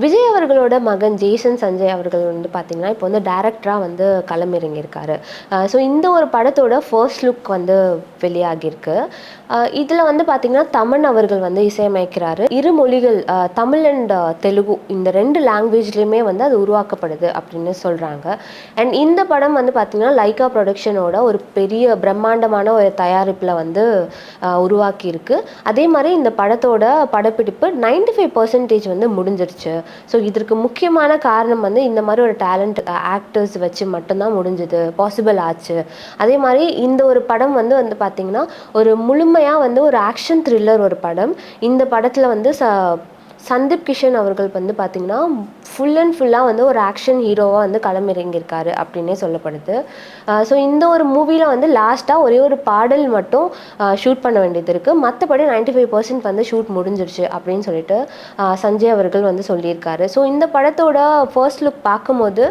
விஜய் அவர்களோட மகன் ஜேசன் சஞ்சய் அவர்கள் வந்து பார்த்தீங்கன்னா, இப்போ வந்து டைரக்டராக வந்து களமிறங்கியிருக்காரு. ஸோ இந்த ஒரு படத்தோட ஃபர்ஸ்ட் லுக் வந்து வெளியாகியிருக்கு. இதில் வந்து பார்த்தீங்கன்னா, தமன் அவர்கள் வந்து இசையமைக்கிறாரு. இரு மொழிகள் தமிழ் அண்ட் தெலுங்கு இந்த 2 லாங்குவேஜ்லேயுமே வந்து அது உருவாக்கப்படுது அப்படின்னு சொல்கிறாங்க. அண்ட் இந்த படம் வந்து பார்த்தீங்கன்னா, லைக்கா ப்ரொடக்ஷனோட ஒரு பெரிய பிரம்மாண்டமான ஒரு தயாரிப்பில் வந்து உருவாக்கியிருக்கு. அதே மாதிரி இந்த படத்தோட படப்பிடிப்பு 95% வந்து முடிஞ்சிருச்சு. ஸோ இதற்கு முக்கியமான காரணம் வந்து இந்த மாதிரி ஒரு டேலண்ட் ஆக்டர்ஸ் வச்சு மட்டும்தான் முடிஞ்சது, பாசிபிள் ஆச்சு. அதே மாதிரி இந்த ஒரு படம் வந்து பார்த்தீங்கன்னா, ஒரு முழுமையாக வந்து ஒரு ஆக்ஷன் த்ரில்லர் ஒரு படம். இந்த படத்தில் வந்து சந்தீப் கிஷன் அவர்கள் வந்து பார்த்திங்கன்னா ஃபுல் அண்ட் ஃபுல்லாக வந்து ஒரு ஆக்ஷன் ஹீரோவாக வந்து களமிறங்கியிருக்காரு அப்படின்னே சொல்லப்படுது. ஸோ இந்த ஒரு மூவியில் வந்து லாஸ்ட்டாக ஒரே ஒரு பாடல் மட்டும் ஷூட் பண்ண வேண்டியது இருக்குது. மற்றபடி 95% வந்து ஷூட் முடிஞ்சிருச்சு அப்படின்னு சொல்லிட்டு சஞ்சய் அவர்கள் வந்து சொல்லியிருக்காரு. ஸோ இந்த படத்தோட ஃபர்ஸ்ட் லுக் பார்க்கும்போது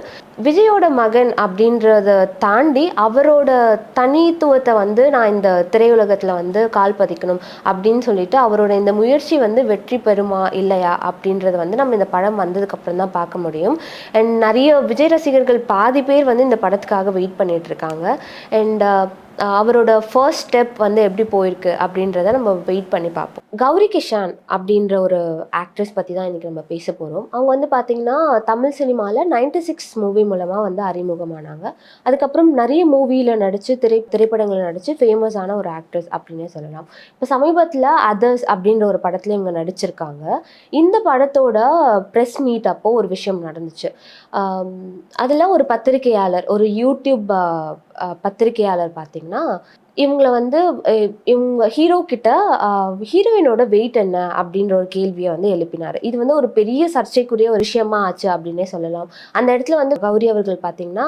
விஜயோட மகன் அப்படின்றத தாண்டி அவரோட தனித்துவத்தை வந்து நான் இந்த திரையுலகத்தில் வந்து கால் பதிக்கணும் அப்படின்னு சொல்லிட்டு அவரோட இந்த முயற்சி வந்து வெற்றி பெறுமா இல்லையா அப்படின்றத வந்து நம்ம இந்த படம் வந்ததுக்கப்புறம் தான் பார்க்க முடியும். அண்ட் நிறைய விஜய் ரசிகர்கள் பாதி பேர் வந்து இந்த படத்துக்காக வெயிட் பண்ணிட்டு இருக்காங்க. அண்ட் அவரோட ஃபர்ஸ்ட் ஸ்டெப் வந்து எப்படி போயிருக்கு அப்படின்றத நம்ம வெயிட் பண்ணி பார்ப்போம். கௌரி கிஷான் அப்படின்ற ஒரு ஆக்ட்ரஸ் பற்றி தான் இன்றைக்கி நம்ம பேச போகிறோம். அவங்க வந்து பார்த்திங்கன்னா தமிழ் சினிமாவில் 96 மூவி மூலமாக வந்து அறிமுகமானாங்க. அதுக்கப்புறம் நிறைய மூவியில் நடித்து திரைப்படங்களில் நடித்து ஃபேமஸான ஒரு ஆக்ட்ரஸ் அப்படின்னே சொல்லலாம். இப்போ சமீபத்தில் அதர்ஸ் அப்படின்ற ஒரு படத்தில் இவங்க நடிச்சிருக்காங்க. இந்த படத்தோட ப்ரெஸ் மீட் அப்போது ஒரு விஷயம் நடந்துச்சு. அதில் ஒரு பத்திரிகையாளர், ஒரு யூடியூப் பத்திரிகையாளர் பார்த்திங்கன்னா, இவங்கள வந்து இவங்க ஹீரோ கிட்ட ஹீரோயினோட வெயிட் என்ன அப்படின்ற ஒரு கேள்வியை வந்து எழுப்பினார். இது வந்து ஒரு பெரிய சர்ச்சைக்குரிய ஒரு விஷயமா ஆச்சு அப்படின்னே சொல்லலாம். அந்த இடத்துல வந்து கௌரி அவர்கள் பார்த்தீங்கன்னா,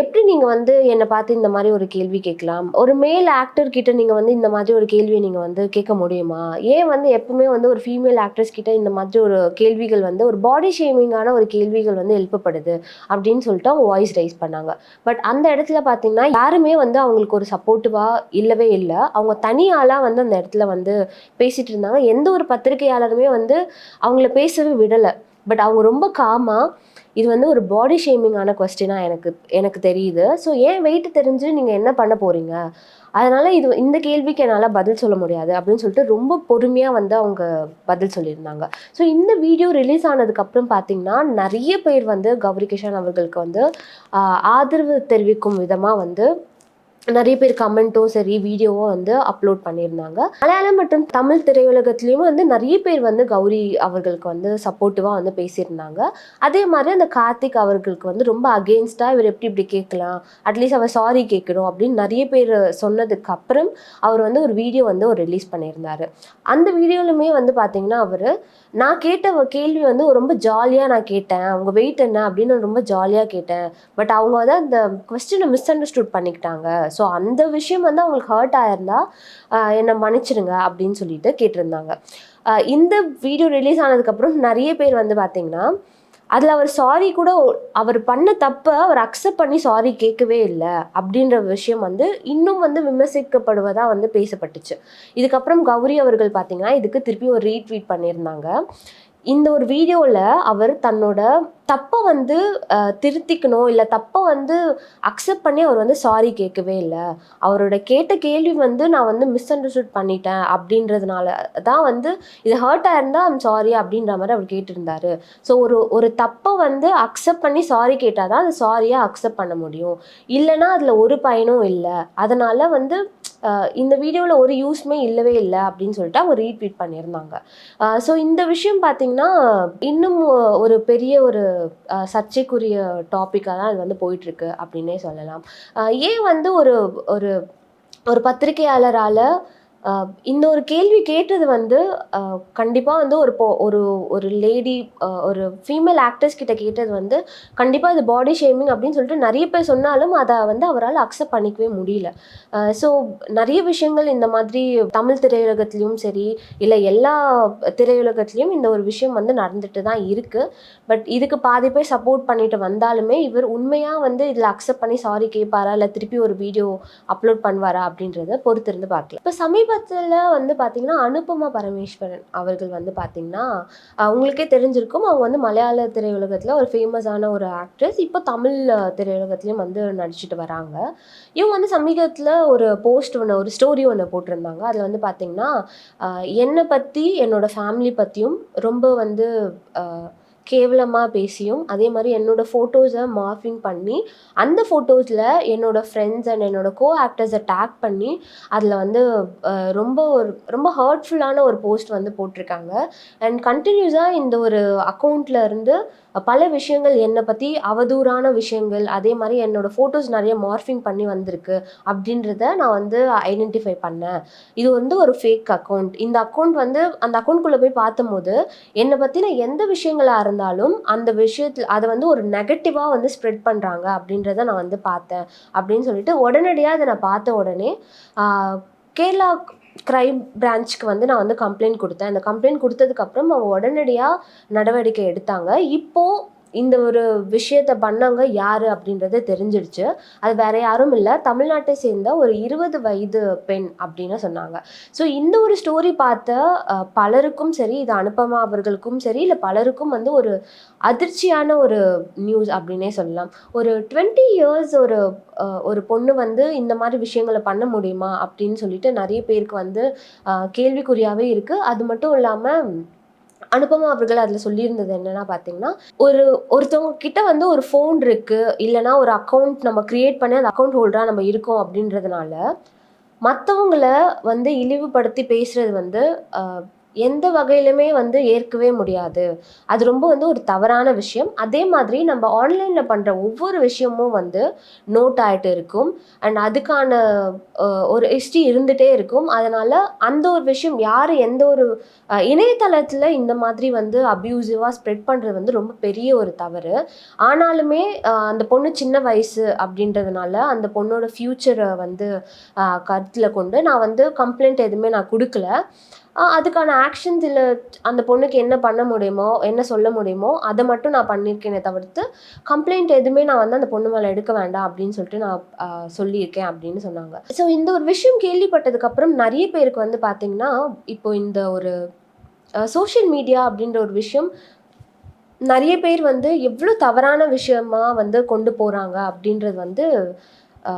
எப்படி நீங்கள் வந்து என்னை பார்த்து இந்த மாதிரி ஒரு கேள்வி கேட்கலாம், ஒரு மேல் ஆக்டர் கிட்ட நீங்கள் வந்து இந்த மாதிரி ஒரு கேள்வியை நீங்கள் வந்து கேட்க முடியுமா, ஏன் வந்து எப்பவுமே வந்து ஒரு ஃபீமேல் ஆக்ட்ரஸ் கிட்ட இந்த மாதிரி ஒரு கேள்விகள் வந்து ஒரு பாடி ஷேமிங்கான ஒரு கேள்விகள் வந்து எழுப்பப்படுது அப்படின்னு சொல்லிட்டு அவங்க வாய்ஸ் ரைஸ் பண்ணாங்க. பட் அந்த இடத்துல பார்த்தீங்கன்னா யாருமே வந்து அவங்களுக்கு ஒரு சப்போர்ட்டிவாக இல்லவே இல்லை. அவங்க தனி ஆளாக வந்து அந்த இடத்துல வந்து பேசிட்டு இருந்தாங்க. எந்த ஒரு பத்திரிகையாளருமே வந்து அவங்கள பேசவே விடலை. பட் அவங்க ரொம்ப காமாக, இது வந்து ஒரு பாடி ஷேமிங்கான கொஸ்டினாக எனக்கு தெரியுது. ஸோ ஏன் வெயிட் தெரிஞ்சு நீங்கள் என்ன பண்ண போகிறீங்க, அதனால் இந்த கேள்விக்கு என்னால் பதில் சொல்ல முடியாது அப்படின்னு சொல்லிட்டு ரொம்ப பொறுமையாக வந்து அவங்க பதில் சொல்லியிருந்தாங்க. ஸோ இந்த வீடியோ ரிலீஸ் ஆனதுக்கப்புறம் பார்த்திங்கன்னா நிறைய பேர் வந்து கௌரி கிஷான் அவர்களுக்கு வந்து ஆதரவு தெரிவிக்கும் விதமாக வந்து நிறைய பேர் கமெண்ட்டும் சரி, வீடியோவும் வந்து அப்லோட் பண்ணியிருந்தாங்க. மலையாளம் மற்றும் தமிழ் திரையுலகத்துலேயும் வந்து நிறைய பேர் வந்து கௌரி அவர்களுக்கு வந்து சப்போர்ட்டிவாக வந்து பேசியிருந்தாங்க. அதே மாதிரி அந்த கார்த்திக் அவர்களுக்கு வந்து ரொம்ப அகெயின்ஸ்டாக இவர் எப்படி இப்படி கேட்கலாம், அட்லீஸ்ட் அவர் சாரி கேட்கணும் அப்படின்னு நிறைய பேர் சொன்னதுக்கு அப்புறம் அவர் வந்து ஒரு வீடியோ வந்து ஒரு ரிலீஸ் பண்ணியிருந்தார். அந்த வீடியோலுமே வந்து பார்த்திங்கன்னா நான் கேட்ட கேள்வி வந்து ரொம்ப ஜாலியாக நான் கேட்டேன், அவங்க வெயிட் என்ன அப்படின்னு ரொம்ப ஜாலியாக கேட்டேன். பட் அவங்க வந்து அந்த கொஸ்டினை மிஸ் அண்டர்ஸ்டுட் பண்ணிக்கிட்டாங்க. ஸோ அந்த விஷயம் வந்து அவங்களுக்கு ஹர்ட் ஆயிருந்தா என்னை மன்னிச்சிடுங்க அப்படின்னு சொல்லிட்டு கேட்டிருந்தாங்க. இந்த வீடியோ ரிலீஸ் ஆனதுக்கப்புறம் நிறைய பேர் வந்து பார்த்தீங்கன்னா அதில் அவர் சாரி கூட, அவர் பண்ண தப்பை அவர் அக்செப்ட் பண்ணி சாரி கேட்கவே இல்லை அப்படின்ற விஷயம் வந்து இன்னும் வந்து விமர்சிக்கப்படுவதாக வந்து பேசப்பட்டுச்சு. இதுக்கப்புறம் கௌரி அவர்கள் பார்த்தீங்கன்னா இதுக்கு திருப்பி ஒரு ரீட்வீட் பண்ணியிருந்தாங்க. இந்த ஒரு வீடியோவில் அவர் தன்னோட தப்பை வந்து திருத்திக்கணும், இல்லை தப்பை வந்து அக்செப்ட் பண்ணி அவர் வந்து சாரி கேட்கவே இல்லை. அவரோட கேட்ட கேள்வி வந்து நான் வந்து மிஸ் அண்டர்ஸ்டுட் பண்ணிட்டேன் அப்படின்றதுனால தான் வந்து இது ஹர்ட் ஆயிருந்தால் ஐம் சாரி அப்படின்ற மாதிரி அவர் கேட்டிருந்தாரு. ஸோ ஒரு தப்பை வந்து அக்செப்ட் பண்ணி சாரி கேட்டால் தான் அது சாரியாக அக்செப்ட் பண்ண முடியும், இல்லைன்னா அதில் ஒரு பயனும் இல்லை. அதனால் வந்து இந்த வீடியோவில் ஒரு யூஸ்மே இல்லவே இல்லை அப்படின்னு சொல்லிட்டு அவங்க ரீட்வீட் பண்ணியிருந்தாங்க. ஸோ இந்த விஷயம் பார்த்திங்கன்னா இன்னும் ஒரு பெரிய ஒரு சர்ச்சைக்குரிய டாப்பிக்காக தான் இது வந்து போயிட்டுருக்கு அப்படின்னே சொல்லலாம். ஏன் வந்து ஒரு ஒரு ஒரு பத்திரிகையாளரால் இந்த ஒரு கேள்வி கேட்டது வந்து கண்டிப்பாக வந்து ஒரு ஒரு லேடி, ஒரு ஃபீமேல் ஆக்டர்ஸ் கிட்ட கேட்டது வந்து கண்டிப்பாக இது பாடி ஷேமிங் அப்படின்னு சொல்லிட்டு நிறைய பேர் சொன்னாலும் அதை வந்து அவரால் அக்செப்ட் பண்ணிக்கவே முடியல. ஸோ நிறைய விஷயங்கள் இந்த மாதிரி தமிழ் திரையுலகத்துலேயும் சரி, இல்லை எல்லா திரையுலகத்துலேயும் இந்த ஒரு விஷயம் வந்து நடந்துட்டு தான் இருக்குது. பட் இதுக்கு பாதி பேர் சப்போர்ட் பண்ணிட்டு வந்தாலுமே இவர் உண்மையாக வந்து இதில் அக்செப்ட் பண்ணி சாரி கேட்பாரா, இல்லை திருப்பி ஒரு வீடியோ அப்லோட் பண்ணுவாரா அப்படின்றத பொறுத்திருந்து பார்க்கலாம். இப்போ சமீப சமீபத்தில வந்து பார்த்தீங்கன்னா, அனுபமா பரமேஸ்வரன் அவர்கள் வந்து பார்த்தீங்கன்னா, உங்களுக்கே தெரிஞ்சிருக்கும். அவங்க வந்து மலையாள திரையுலகத்தில ஒரு ஃபேமஸான ஒரு ஆக்ட்ரஸ். இப்போ தமிழ் திரையுலகத்திலயும் வந்து நடிச்சுட்டு வராங்க. இவங்க வந்து சமீபத்தில ஒரு போஸ்ட் ஒண்ணு ஒரு ஸ்டோரி ஒண்ணு போட்டிருந்தாங்க. அதில வந்து பார்த்தீங்கன்னா, அ என்ன பத்தி, என்னோட ஃபேமிலி பத்தியும் ரொம்ப வந்து அ கேவலமா பேசியும், அதே மாரி என்னோட ஃபோட்டோஸ மார்ஃபிங் பண்ணி, அந்த ஃபோட்டோஸ்ல என்னோட ஃப்ரெண்ட்ஸ் அண்ட் என்னோட கோ ஆக்டர்ஸ டேக் பண்ணி, அதில வந்து ரொம்ப ஹர்ட்ஃபுல்லான ஒரு போஸ்ட் வந்து போட்டிருக்காங்க. அண்ட் கன்டினியூஸா இந்த ஒரு அக்கவுண்ட்ல இருந்து பல விஷயங்கள் என்ன பத்தி அவதூறான விஷயங்கள், அதே மாரி என்னோட ஃபோட்டோஸ் நெறைய மார்ஃபிங் பண்ணி வந்திருக்கு, அப்படின்றத நான் வந்து ஐடென்டிஃபை பண்ணேன். இது வந்து ஒரு ஃபேக் அக்கவுண்ட். இந்த அக்கவுண்ட் வந்து அந்த அக்கவுண்ட்குள்ள போய் பார்த்தம்போது, என்ன பத்தின எந்த விஷயங்களா இருந்தாலும், அந்த விஷயத்துல அத வந்து ஒரு நெகட்டிவா வந்து ஸ்ப்ரெட் பண்றாங்க அப்படின்றத நான் வந்து பார்த்தேன். அப்படின்னு சொல்லிட்டு உடனடியா அத நான் பார்த்த உடனே, ஆ கேரளா கிரைம் பிரான்ச்க்கு வந்து நான் வந்து கம்ப்ளைண்ட் குடுத்தேன். அந்த கம்ப்ளைண்ட் குடுத்ததுக்கப்புறம் அவங்க உடனடியா நடவடிக்கை எடுத்தாங்க. இப்போ இந்த ஒரு விஷயத்த பண்ணவங்க யாரு அப்படின்றது தெரிஞ்சிடுச்சு. அது வேற யாரும் இல்ல. தமிழ்நாட்டை சேர்ந்த ஒரு 20 வயது பெண் அப்படின்னு சொன்னாங்க. ஸோ இந்த ஒரு ஸ்டோரி பார்த்த பலருக்கும் சரி, இது அனுபமா அவர்களுக்கும் சரி, இல்ல பலருக்கும் வந்து ஒரு அதிர்ச்சியான ஒரு நியூஸ் அப்படின்னே சொல்லலாம். ஒரு 20 இயர்ஸ் ஒரு பொண்ணு வந்து இந்த மாரி விஷயங்கள பண்ண முடியுமா? அப்படின்னு சொல்லிட்டு நெறைய பேருக்கு வந்து கேள்விக்குறியாவே இருக்கு. அது மட்டும் இல்லாம அனுபமா அவர்கள் அதில சொல்லியிருந்தது என்னன்னா பார்த்தீங்கன்னா, ஒருத்தவங்க கிட்ட வந்து ஒரு ஃபோன் இருக்கு, இல்லன்னா ஒரு அக்கவுண்ட் நம்ம கிரியேட் பண்ணி அந்த அக்கவுண்ட் ஹோல்டரா நம்ம இருக்கோம் அப்படின்றதுனால, மத்தவங்கள வந்து இழிவுபடுத்தி பேசுறது வந்து அ எந்த வகையிலுமே வந்து ஏற்கவே முடியாது. அது ரொம்ப வந்து ஒரு தவறான விஷயம். அதே மாதிரி நம்ம ஆன்லைன்ல பண்ற ஒவ்வொரு விஷயமும் வந்து நோட் ஆயிட்டு இருக்கும். அண்ட் அதுக்கான அ ஒரு ஹிஸ்ட்ரி இருந்துட்டே இருக்கும். அதனால அந்த ஒரு விஷயம் யாரு எந்த ஒரு இணையதளத்தில இந்த மாதிரி வந்து அப்யூசிவா ஸ்ப்ரெட் பண்றது வந்து ரொம்ப பெரிய ஒரு தவறு. ஆனாலுமே அந்த பொண்ணு சின்ன வயசு அப்படின்றதுனால, அந்த பொண்ணோட ஃப்யூச்சர வந்து கருத்தில கொண்டு நான் வந்து கம்ப்ளைண்ட் எதுவுமே நான் குடுக்கல. அதுக்கான ஆக்ஷன்ஸ் இல்ல அந்த பொண்ணுக்கு என்ன பண்ண முடியுமோ, என்ன சொல்ல முடியுமோ, அத மட்டும் நான் பண்ணியிருக்கேனே தவிர்த்து, கம்ப்ளைண்ட் எதுவுமே நான் வந்து அந்த பொண்ணு மேல எடுக்க வேண்டாம் அப்படின்னு சொல்லிட்டு நான் சொல்லியிருக்கேன் அப்படின்னு சொன்னாங்க. ஸோ இந்த ஒரு விஷயம் கேள்விப்பட்டதுக்கப்புறம் நெறைய பேருக்கு வந்து பார்த்தீங்கன்னா, இப்போ இந்த ஒரு சோஷியல் மீடியா அப்படின்ற ஒரு விஷயம் நெறைய பேர் வந்து எவ்ளோ தவறான விஷயமா வந்து கொண்டு போறாங்க அப்படின்றது வந்து அ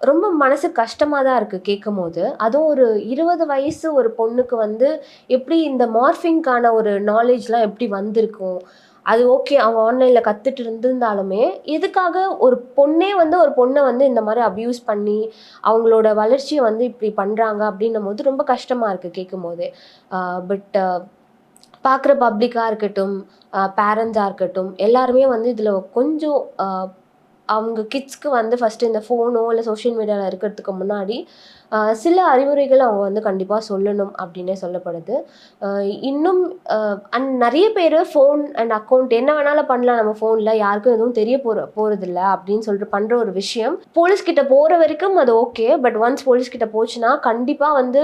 ரொம்ப மனசுக்கு கஷ்டமா தான் இருக்கு கேட்கும்போது. அதுவும் ஒரு 20 வயசு ஒரு பொண்ணுக்கு வந்து எப்படி இந்த மார்ஃபிங்க்கான ஒரு நாலேட்ஜ்லாம் எப்படி வந்திருக்கும்? அது ஓகே. அவங்க ஆன்லைன்ல கத்துட்டு இருந்திருந்தாலுமே, எதுக்காக ஒரு பொண்ணே வந்து ஒரு பொண்ண வந்து இந்த மாரி அப்யூஸ் பண்ணி, அவங்களோட வளர்ச்சிய வந்து இப்படி பண்றாங்க அப்படின்னும்போது ரொம்ப கஷ்டமா இருக்கு கேட்கும்போதே. அ பட் பார்க்குற பப்ளிக்கா இருக்கட்டும், பேரண்ட்ஸா இருக்கட்டும், எல்லாருமே வந்து இதில கொஞ்சம் அவங்க கிட்ஸ்க்கு வந்து ஃபர்ஸ்ட்டு இந்த ஃபோனோ, இல்ல சோஷியல் மீடியால இருக்கிறதுக்கு முன்னாடி, சில அறிவுரைகள் அவங்க வந்து கண்டிப்பா சொல்லணும் அப்டின்னே சொல்லப்படுது. அ இன்னும் நெறைய பேரு ஃபோன் அண்ட் அக்கவுண்ட் என்ன வேணாலும் பண்ணலாம் நம்ம ஃபோன்ல. யாருக்கும் எதுவும் தெரிய போறதில்ல அப்டின்னு சொல்லிட்டு பண்ற ஒரு விஷயம். போலீஸ் கிட்ட போற வரைக்கும் அது ஓகே. பட் ஒன்ஸ் போலீஸ் கிட்ட போச்சுன்னா, கண்டிப்பா வந்து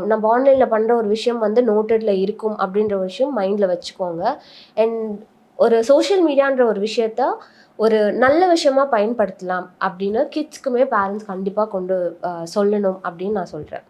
நம்ம ஆன்லைன்ல பண்ற ஒரு விஷயம் வந்து நோட்டட்ல இருக்கும் அப்டின்ற ஒரு விஷயம் மைண்ட்ல வச்சுக்கோங்க. அண்ட் ஒரு சோஷியல் மீடியான்ற ஒரு விஷயத்த ஒரு நல்ல விஷயமா பயன்படுத்தலாம் அப்படின்னு கிட்ஸ்க்குமே பேரண்ட்ஸ் கண்டிப்பா கொண்டு சொல்லணும் அப்படின்னு நான் சொல்றேன்.